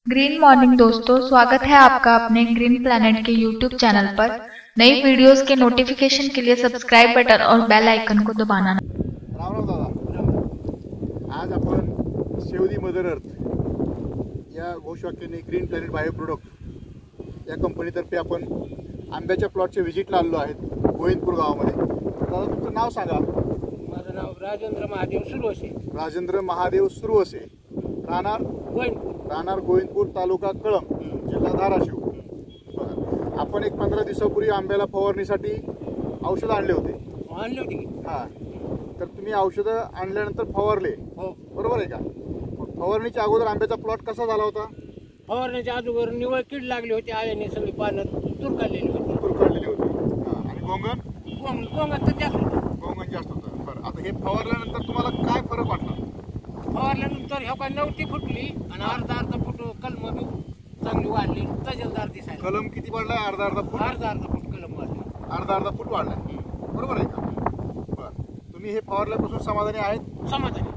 Green morning दोस्तों, स्वागत है आपका अपने ग्रीन प्लैनेट के यूट्यूब चैनल पर। नई वीडियोस के नोटिफिकेशन के लिए सब्सक्राइब बटन और बेल आइकन को दबाना। राम राम दादा, आज आपण सेव्ह दी मदर अर्थ या घोषवाक्याने ग्रीन प्लॅनेट बायो प्रोडक्ट या कंपनीतर्फे आपण आंब्याच्या प्लॉटच्या व्हिजिटला आलो आहेत गोविंदपूर गावामध्ये। दादा तुमचं नाव सांगा। माझं नाव राजेंद्र महादेव सुरवसे। राजेंद्र महादेव सुरवसे, राहणार गोविंदपूर, तालुका कळंब, जिल्हा धाराशिव। आपण एक 15 दिवसापूर्वी आंब्याला फवारणीसाठी औषध आणले होते। हां, तर तुम्ही औषधं आणल्यानंतर फवारले, बरोबर आहे का? फवारणीच्या अगोदर आंब्याचा प्लॉट कसा झाला होता? फवारण्याच्या अगोदर निवळ कीड लागली होती, आळ्याने सगळी पानं तूर काढलेली होती। आणि गोंगण तर जास्त होतं। गोंगण जास्त होतं। बरं, आता हे फवारल्यानंतर तुम्हाला काय फरक वाटला? फवारल्यानंतर ह्या काय नवती फुटली आणि अर्धा फूट कलम बी चांगली वाढली, तजेलदार दिसायला। कलम किती वाढलाय? अर्धा फूट कलम वाढली, अर्धा फूट वाढलाय, बरोबर आहे का? बरं, तुम्ही हे फवारल्यापासून समाधानी आहेत? समाधानी।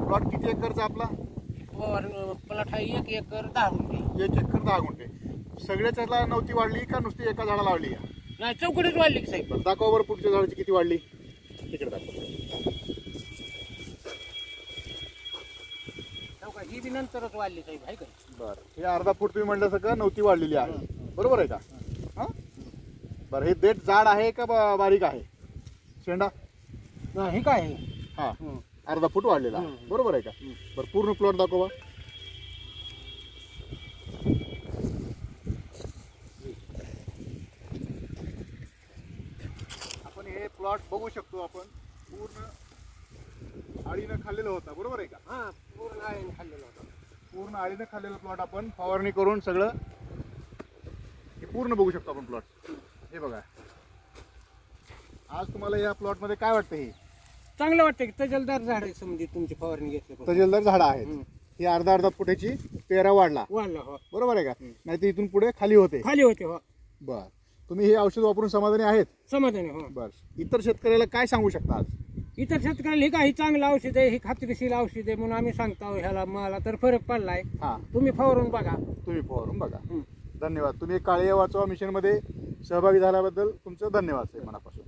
प्लॉट किती एकरचा आपला? प्लॉट आहे 1 एकर 10 गुंठे। 1 एकर 10 गुंठे। सगळ्याच्याला नव्हती वाढली का नुसती एका झाडाला वाढली? नाही, चौकडीच वाढली की साहेब। दाखवा बरं पुढच्या झाडाची किती वाढली, तिकडे दाखवा। ही बी नंतरच वाढली साहेब, आहे का? बरं, हे अर्धा फूट तुम्ही म्हणलं सगळं नव्हती वाढलेली आहे, बरोबर आहे का? हां, बरं, हे देठ जाड आहे का बारीक आहे शेंडा? हे काय आहे? हां, अर्धा फूट वाढलेला आहे, बरोबर आहे का? बरं, पूर्ण प्लॉट दाखवा। आपण हे प्लॉट बघू शकतो, आपण पूर्ण आळीनं खाल्लेला होता, बरोबर आहे का? हां, पूर्ण आळीनं खाल्लेला होता। पूर्ण आळीनं खाल्लेला प्लॉट आपण फवारणी करून सगळं हे पूर्ण बघू शकतो आपण प्लॉट। हे बघा, आज तुम्हाला या प्लॉटमध्ये काय वाटतं? हे चांगलं वाटतं की तजेलदार झाड आहे समजी, तुमची फवारणी घेतली तजेलदार झाडं आहेत। ही अर्धा फुटाची पेरा वाढला, हो। बरोबर आहे का? नाही तर इथून पुढे खाली होते। हो। बर, तुम्ही हे औषध वापरून समाधानी आहेत? समाधानी, हो। बर, इतर शेतकऱ्याला काय सांगू शकता आज? इतर शेतकऱ्याला हे काही चांगलं औषध आहे, हे खात्रीशीर औषध आहे म्हणून आम्ही सांगतो। ह्याला मला तर फरक पडलाय। तुम्ही फवारून बघा। धन्यवाद। तुम्ही काळे वाचवा मिशन मध्ये सहभागी झाल्याबद्दल तुमचं धन्यवाद साहेब, मनापासून।